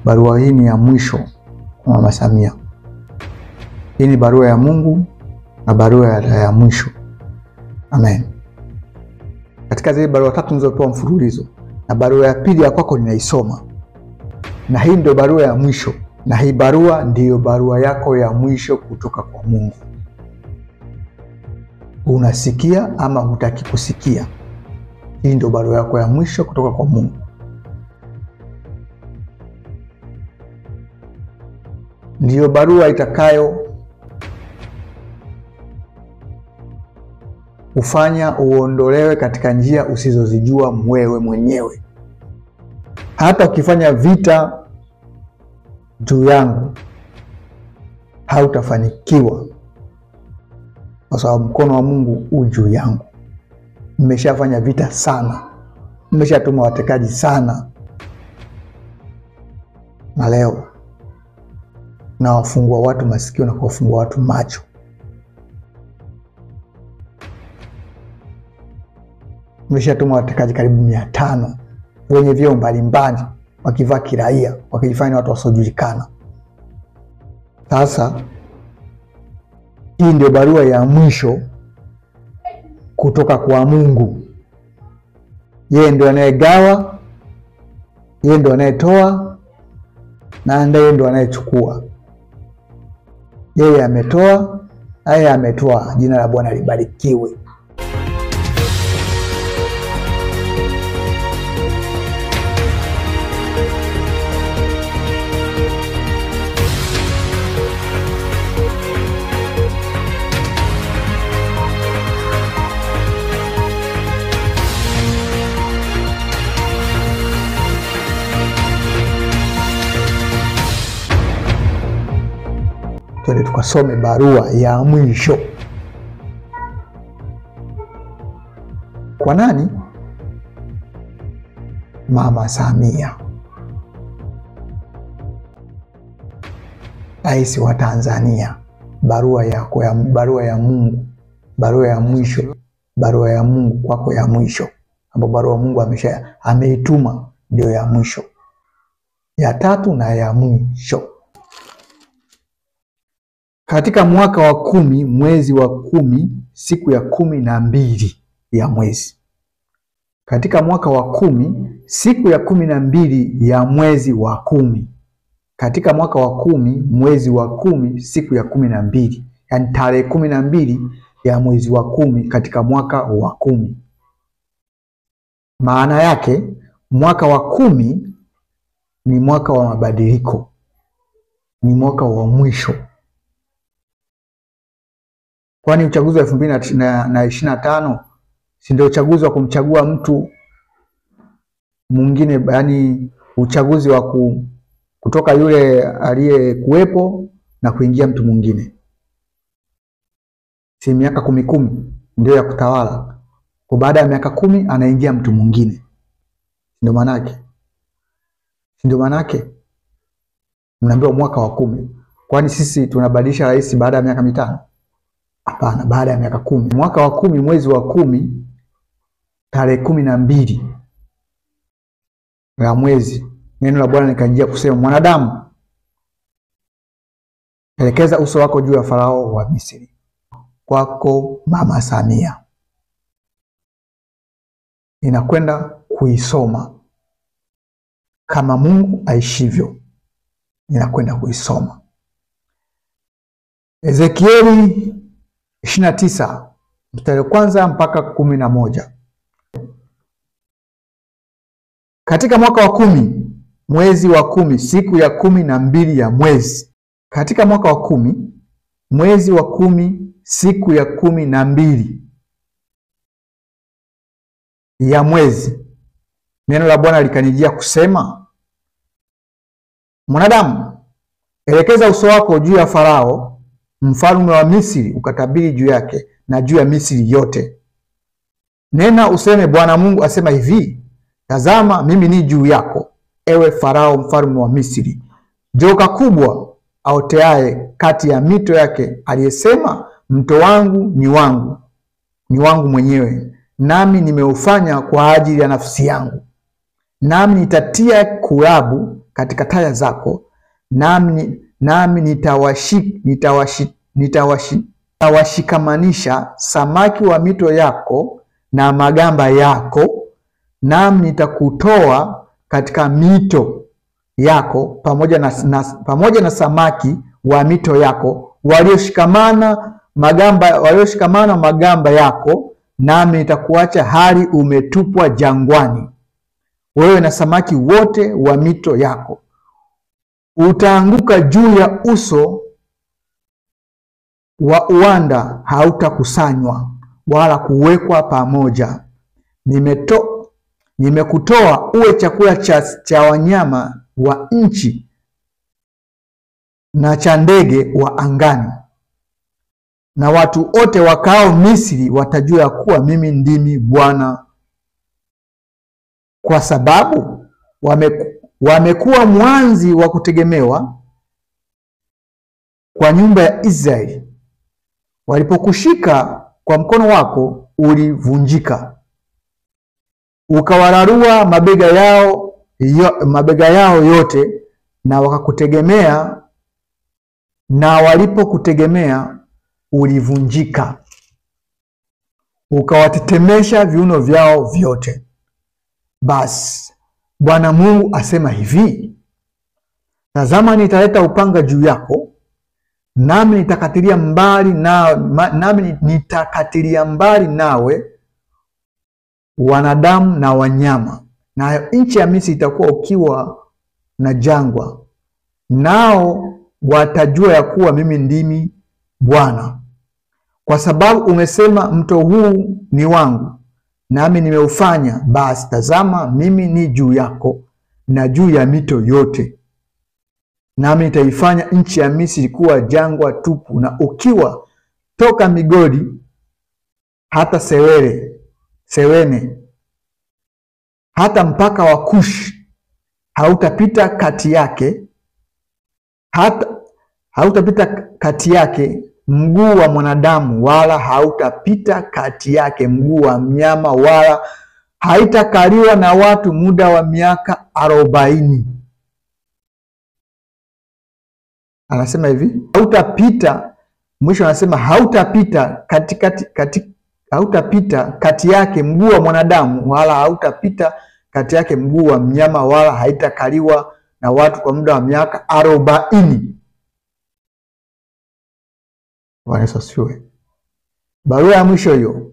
barua hii ni ya mwisho kwa Mama Samia. Hii ni barua ya Mungu na barua ya mwisho. Amen. Katika zile barua 3 nilizopewa mfululizo, na barua ya pili ya kwako ninaisoma. Na hii ndio barua ya mwisho, na hii barua ndiyo barua yako ya mwisho kutoka kwa Mungu. Unasikia ama hutaki kusikia, hii ndio barua yako ya mwisho kutoka kwa Mungu. Ndiyo barua itakayo ufanya uondolewe katika njia usizozijua wewe mwenyewe. Hata ukifanya vita juu yangu, hautafanikiwa, kwa sababu mkono wa Mungu u juu yangu. Nimeshafanya vita sana, nimeshatuma watekaji sana, na leo na wafungua watu masikio na kuwafungua watu macho. Nimeshatuma watekaji karibu 500 wenye vyeo mbalimbali, wakivaa kiraia, wakijifanya watu wasiojulikana. Sasa hii ndio barua ya mwisho kutoka kwa Mungu. Yeye ndio anayegawa, yeye ndio anayetoa, na ndiye ndio anayechukua. Yeye ametoa, yeye ametoa. Jina la Bwana libarikiwe. Twende tukasome barua ya mwisho. Kwa nani? Mama Samia, Rais wa Tanzania. Barua yako ya barua ya Mungu, barua ya mwisho, barua ya Mungu kwako ya mwisho, ambapo barua ya Mungu ameituma ndio ya mwisho, ya 3 na ya mwisho. Katika mwaka wa 10 mwezi wa 10 siku ya 12 ya mwezi. Katika mwaka wa 10 siku ya 12 ya mwezi wa 10. Katika mwaka wa 10 mwezi wa 10 siku ya 12, yani tarehe 12 ya mwezi wa 10 katika mwaka wa 10. Maana yake mwaka wa 10 ni mwaka wa mabadiliko, ni mwaka wa mwisho. Kwani uchaguzi wa 2025 si ndio uchaguzi wa kumchagua mtu mwingine, yani uchaguzi wa kutoka yule aliyekuwepo na kuingia mtu mwingine. Si miaka 10 ndio ya kutawala, kwa baada ya miaka 10 anaingia mtu mwingine. Ndio maana yake. Ndio maana yake. Mnaambiwa mwaka wa 10. Kwani sisi tunabadilisha rais baada ya miaka 5? Hapana, baada ya miaka 10. Mwaka wa 10 mwezi wa 10 tarehe 12 ya mwezi, neno la Bwana likanijia kusema, mwanadamu, elekeza uso wako juu ya Farao wa Misri. Kwako Mama Samia. Ninakwenda kuisoma kama Mungu aishivyo. Ninakwenda kuisoma Ezekieli 29 mstari kwanza mpaka 11. Katika mwaka wa 10 mwezi wa 10 siku ya 12 ya mwezi. Katika mwaka wa 10 mwezi wa 10 siku ya 12 ya mwezi, neno la Bwana likanijia kusema, mwanadamu, elekeza uso wako juu ya Farao mfalme wa Misri, ukatabiri juu yake na juu ya Misri yote. Nena useme, Bwana Mungu asema hivi, tazama mimi ni juu yako, ewe Farao mfalme wa Misri, joka kubwa aoteaye kati ya mito yake, aliyesema, mto wangu ni wangu mwenyewe, nami nimeufanya kwa ajili ya nafsi yangu, nami nitatia kulabu katika taya zako, nami nitawashikamanisha samaki wa mito yako na magamba yako, nami nitakutoa katika mito yako pamoja na samaki wa mito yako walioshikamana magamba yako, nami nitakuacha hali umetupwa jangwani, wewe na samaki wote wa mito yako. Utaanguka juu ya uso wa uwanda, hautakusanywa wala kuwekwa pamoja. Nimekutoa uwe chakula cha wanyama wa nchi na cha ndege wa angani, na watu wote wakao Misri watajua ya kuwa mimi ndimi Bwana, kwa sababu wamekuwa mwanzi wa kutegemewa kwa nyumba ya Israeli. Walipokushika kwa mkono wako ulivunjika, ukawararua mabega yao yote, na wakakutegemea, na walipokutegemea ulivunjika, ukawatetemesha viuno vyao vyote. Basi Bwana Mungu asema hivi, tazama, nitaleta upanga juu yako, nami nitakatilia mbali nawe wanadamu na wanyama, nayo nchi ya Misri itakuwa ukiwa na jangwa, nao watajua ya kuwa mimi ndimi Bwana. Kwa sababu umesema mto huu ni wangu, nami nimeufanya, basi tazama, mimi ni juu yako na juu ya mito yote, nami nitaifanya nchi ya Misri kuwa jangwa tupu na ukiwa, toka Migdoli hata Sewene, hata mpaka wa Kushi. Hautapita kati yake mguu wa mwanadamu, wala hautapita kati yake mguu wa mnyama, wala haitakaliwa na watu muda wa miaka 40. Anasema hivi, hautapita, mwisho anasema hautapita hautapita kati yake mguu wa mwanadamu, wala hautapita kati yake mguu wa mnyama, wala haitakaliwa na watu kwa muda wa miaka 40. Bwana Yesu asifiwe. Barua ya mwisho hiyo,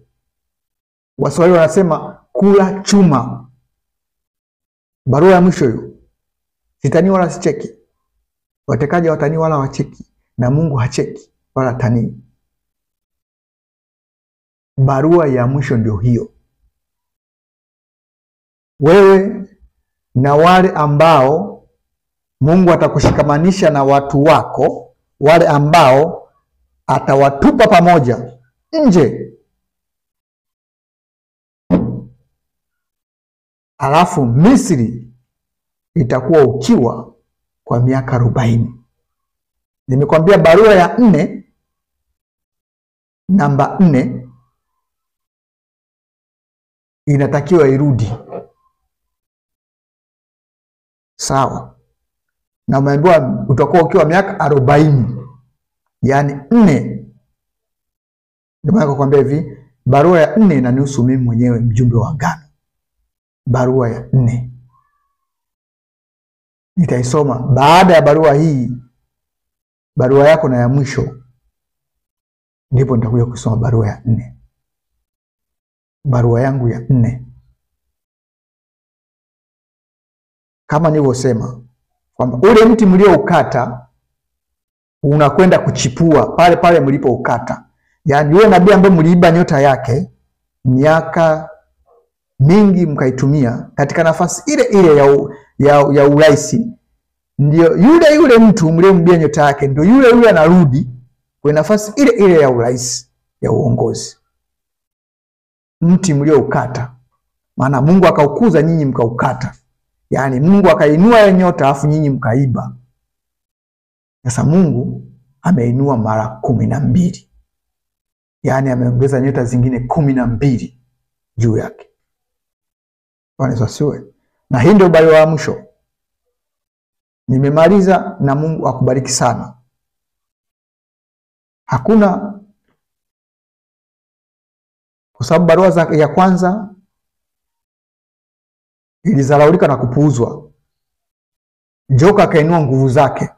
Waswahili wanasema kula chuma. Barua ya mwisho hiyo, sitani wala sicheki, watekaji watani wala wacheki, na Mungu hacheki wala tani. Barua ya mwisho ndio hiyo. Wewe na wale ambao Mungu atakushikamanisha na watu wako, wale ambao atawatupa pamoja nje, alafu Misri itakuwa ukiwa kwa miaka 40. Nimekwambia barua ya 4, namba 4 inatakiwa irudi, sawa? Na umeambiwa utakuwa ukiwa miaka 40, yani 4. Ndio maana nakwambia hivi, barua ya 4 inanihusu mimi mwenyewe, mjumbe wa agano. Barua ya 4 nitaisoma baada ya barua hii, barua yako na ya mwisho, ndipo nitakuja kusoma barua ya 4, barua yangu ya 4. Kama nilivyosema kwamba ule mti mlioukata unakwenda kuchipua pale pale mlipoukata. Yaani yule nabii ambaye mliiba nyota yake miaka mingi mkaitumia katika nafasi ile ile ya urais, ndio yule mtu mliomwibia nyota yake ndio yule anarudi kwa nafasi ile ile ya urais, ya uongozi. Mti mlioukata, maana Mungu akaukuza, nyinyi mkaukata. Yaani Mungu akainua ile nyota afu nyinyi mkaiba. Sasa Mungu ameinua mara 12. Yaani ameongeza nyota zingine 12 juu yake. Bwana Yesu asifiwe. Na hii ndio barua ya mwisho. Nimemaliza na Mungu akubariki sana. Hakuna, kwa sababu barua ya kwanza ilizalaulika na kupuuzwa. Joka akainua nguvu zake,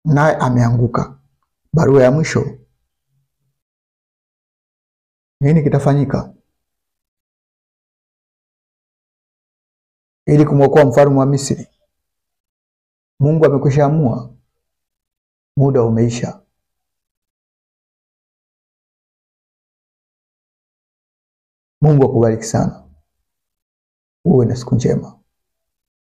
naye ameanguka. Barua ya mwisho, nini kitafanyika ili kumwokoa mfalme wa Misri? Mungu amekwisha amua, muda umeisha. Mungu akubariki sana. Uwe na siku njema.